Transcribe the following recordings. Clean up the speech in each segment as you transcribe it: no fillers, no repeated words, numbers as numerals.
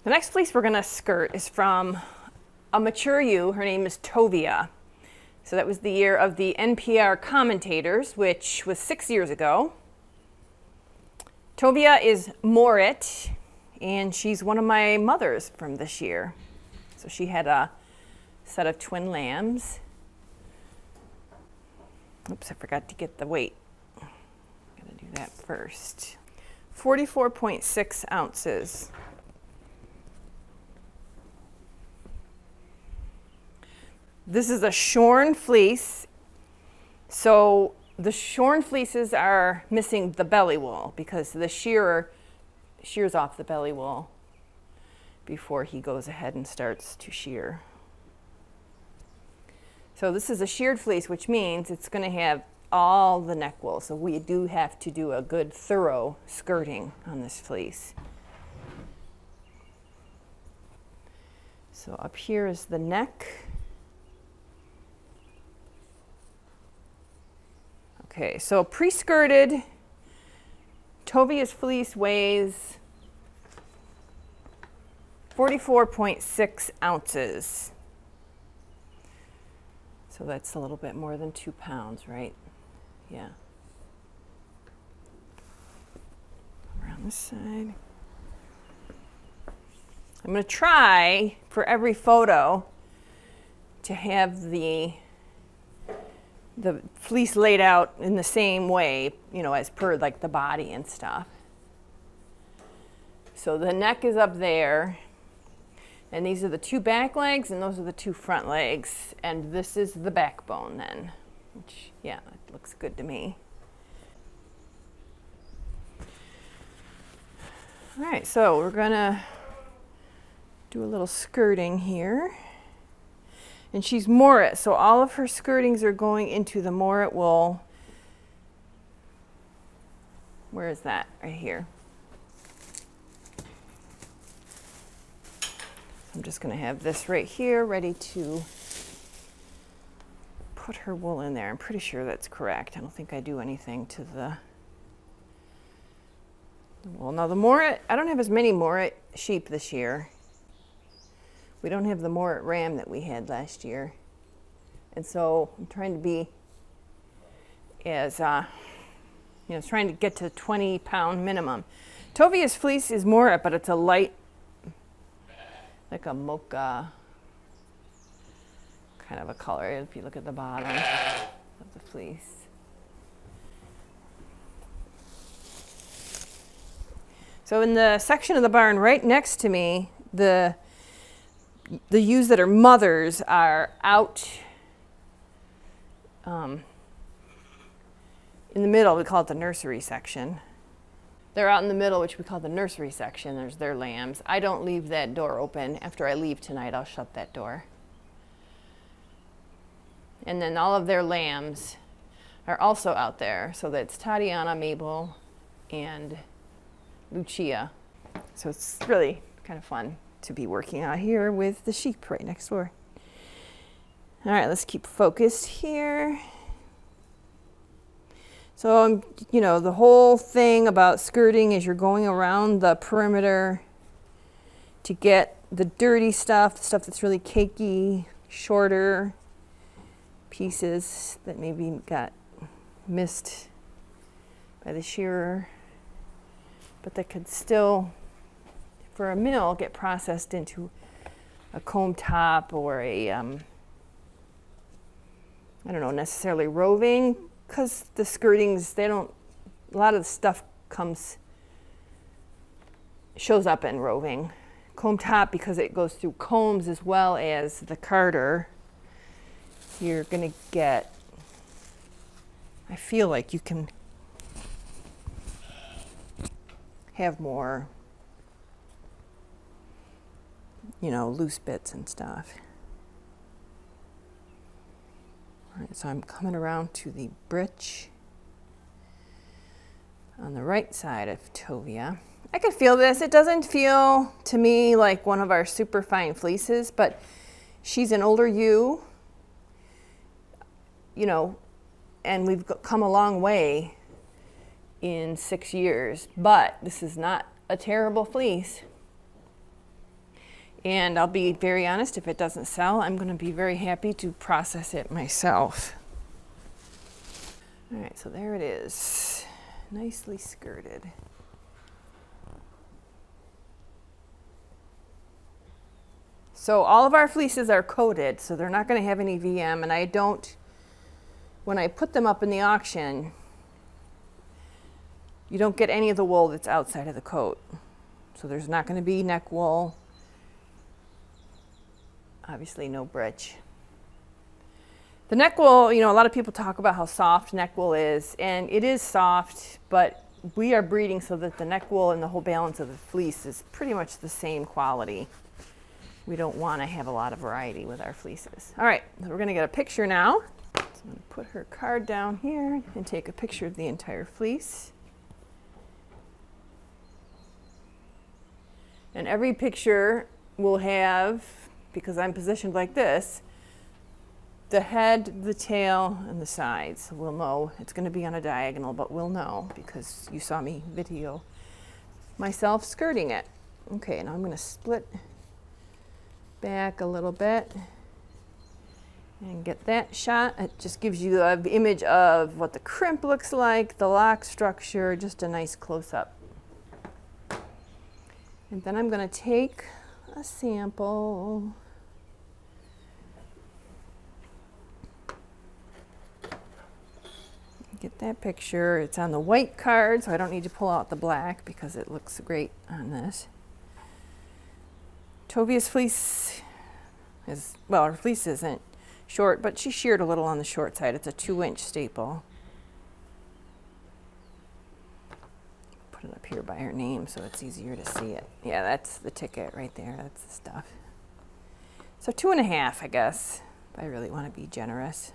The next fleece we're going to skirt is from a mature ewe. Her name is Tovia. So that was the year of the NPR commentators, which was 6 years ago. Tovia is moorit, and she's one of my mothers from this year. So she had a set of twin lambs. Oops, I forgot to get the weight. Gotta do that first. 44.6 ounces. This is a shorn fleece. So the shorn fleeces are missing the belly wool because the shearer shears off the belly wool before he goes ahead and starts to shear. So this is a sheared fleece, which means it's going to have all the neck wool. So we do have to do a good thorough skirting on this fleece. So up here is the neck. Okay, so pre-skirted, Tovia's fleece weighs 44.6 ounces. So that's a little bit more than 2 pounds, right? Yeah. Around this side. I'm going to try for every photo to have the fleece laid out in the same way, you know, as per like the body and stuff. So the neck is up there, and these are the 2 back legs, and those are the 2 front legs, and this is the backbone then, which, yeah, it looks good to me. All right, so we're gonna do a little skirting here. And she's moorit, so all of her skirtings are going into the moorit wool. Where is that? Right here. So I'm just going to have this right here ready to put her wool in there. I'm pretty sure that's correct. I don't think I do anything to the wool. Now the moorit, I don't have as many moorit sheep this year. We don't have the moorit ram that we had last year. And so I'm trying to be as, trying to get to 20-pound minimum. Tovia's fleece is moorit, but it's a light, like a mocha kind of a color if you look at the bottom of the fleece. So in the section of the barn right next to me, the ewes that are mothers are out in the middle. We call it the nursery section. They're out in the middle, which we call the nursery section. There's their lambs. I don't leave that door open. After I leave tonight, I'll shut that door. And then all of their lambs are also out there. So that's Tatiana, Mabel, and Lucia. So it's really kind of fun to be working out here with the sheep right next door. All right, let's keep focused here. So, the whole thing about skirting is you're going around the perimeter to get the dirty stuff, the stuff that's really cakey, shorter pieces that maybe got missed by the shearer, but that could still, for a mill, get processed into a comb top or a, I don't know, necessarily roving, because the skirtings, a lot of the stuff shows up in roving. Comb top, because it goes through combs as well as the carder, you're gonna get, I feel like you can have more, loose bits and stuff. All right, so I'm coming around to the breech on the right side of Tovia. I can feel this. It doesn't feel to me like one of our super fine fleeces, but she's an older ewe, and we've come a long way in 6 years, but this is not a terrible fleece. And I'll be very honest, if it doesn't sell, I'm going to be very happy to process it myself. All right, so there it is, nicely skirted. So all of our fleeces are coated, so they're not going to have any VM, and I don't, when I put them up in the auction, you don't get any of the wool that's outside of the coat. So there's not going to be neck wool, obviously no breech. The neck wool, you know, a lot of people talk about how soft neck wool is, and it is soft, but we are breeding so that the neck wool and the whole balance of the fleece is pretty much the same quality. We don't want to have a lot of variety with our fleeces. All right, so we're going to get a picture now. So I'm going to put her card down here and take a picture of the entire fleece. And every picture will have, because I'm positioned like this, the head, the tail, and the sides. So we'll know it's going to be on a diagonal, but we'll know because you saw me video myself skirting it. Okay, now I'm going to split back a little bit and get that shot. It just gives you an image of what the crimp looks like, the lock structure, just a nice close-up. And then I'm going to take a sample. Get that picture. It's on the white card, so I don't need to pull out the black because it looks great on this. Tovia's fleece is, well, her fleece isn't short, but she sheared a little on the short side. It's a 2-inch staple. Put it up here by her name so it's easier to see it. Yeah, that's the ticket right there. That's the stuff. So 2.5, I guess, if I really want to be generous.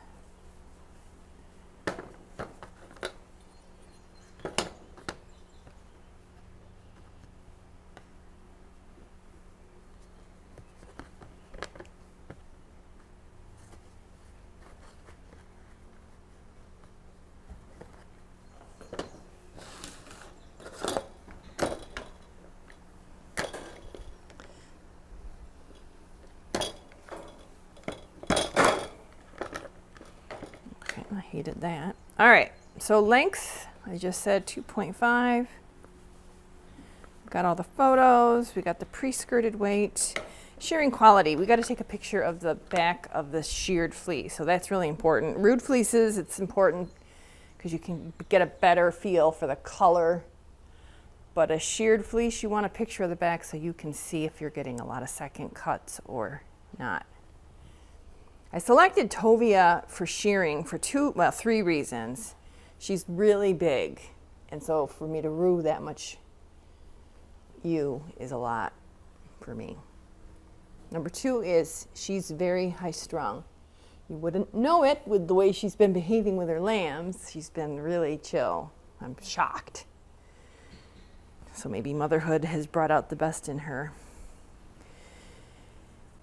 I hated that. All right, so length, I just said 2.5. Got all the photos, we got the pre-skirted weight. Shearing quality, we got to take a picture of the back of the sheared fleece, so that's really important. Rude fleeces, it's important because you can get a better feel for the color. But a sheared fleece, you want a picture of the back so you can see if you're getting a lot of second cuts or not. I selected Tovia for shearing for 3 reasons. She's really big, and so for me to rue that much ewe is a lot for me. Number 2 is she's very high strung. You wouldn't know it with the way she's been behaving with her lambs. She's been really chill. I'm shocked. So maybe motherhood has brought out the best in her.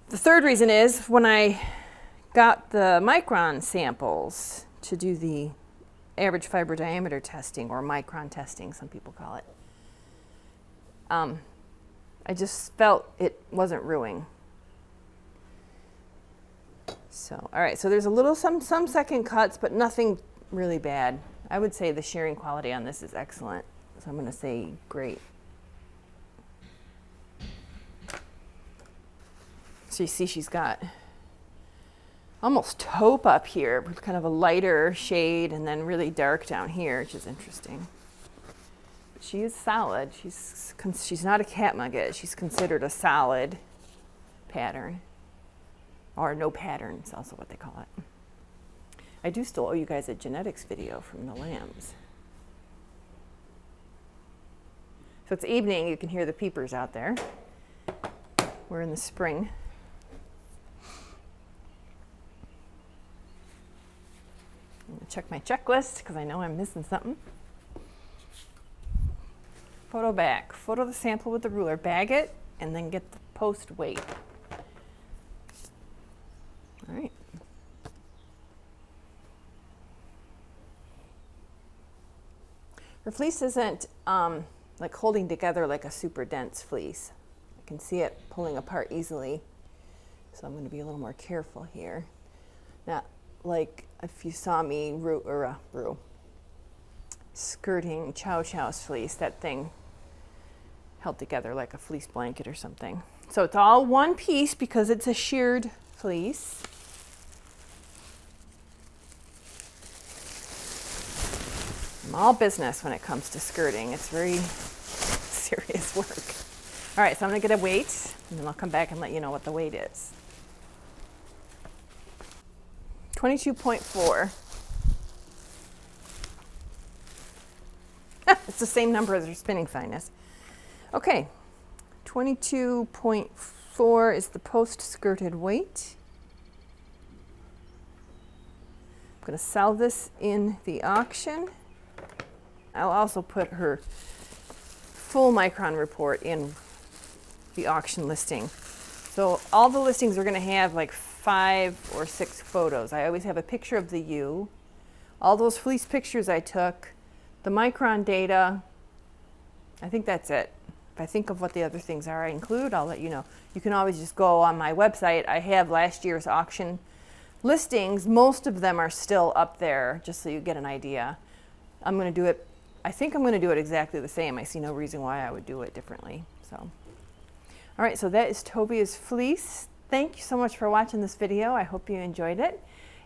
The 3rd reason is when I got the micron samples to do the average fiber diameter testing, or micron testing, some people call it. I just felt it wasn't ruining. So, all right, so there's a little, some second cuts, but nothing really bad. I would say the shearing quality on this is excellent. So I'm going to say great. So you see she's got almost taupe up here with kind of a lighter shade and then really dark down here, which is interesting. But she is solid. She's not a catnugget. She's considered a solid pattern, or no pattern is also what they call it. I do still owe you guys a genetics video from the lambs. So it's evening. You can hear the peepers out there. We're in the spring. I'm going to check my checklist because I know I'm missing something. Photo back. Photo the sample with the ruler. Bag it and then get the post weight. All right. Her fleece isn't like holding together like a super dense fleece. can see it pulling apart easily. So I'm going to be a little more careful here. Now, like if you saw me skirting Chow Chow's fleece, that thing held together like a fleece blanket or something. So it's all one piece because it's a sheared fleece. I'm all business when it comes to skirting. It's very serious work. All right, so I'm gonna get a weight and then I'll come back and let you know what the weight is. 22.4. It's the same number as your spinning fineness. Okay, 22.4 is the post-skirted weight. I'm going to sell this in the auction. I'll also put her full micron report in the auction listing. So all the listings are going to have like 5 or 6 photos. I always have a picture of the U, all those fleece pictures I took, the micron data. I think that's it. If I think of what the other things are I include, I'll let you know. You can always just go on my website. I have last year's auction listings. Most of them are still up there, just so you get an idea. I'm going to do it, I think I'm going to do it exactly the same. I see no reason why I would do it differently. So, all right, so that is Tovia's fleece. Thank you so much for watching this video. I hope you enjoyed it.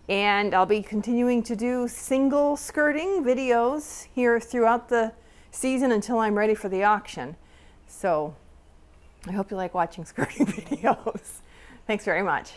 And I'll be continuing to do single skirting videos here throughout the season until I'm ready for the auction. So I hope you like watching skirting videos. Thanks very much.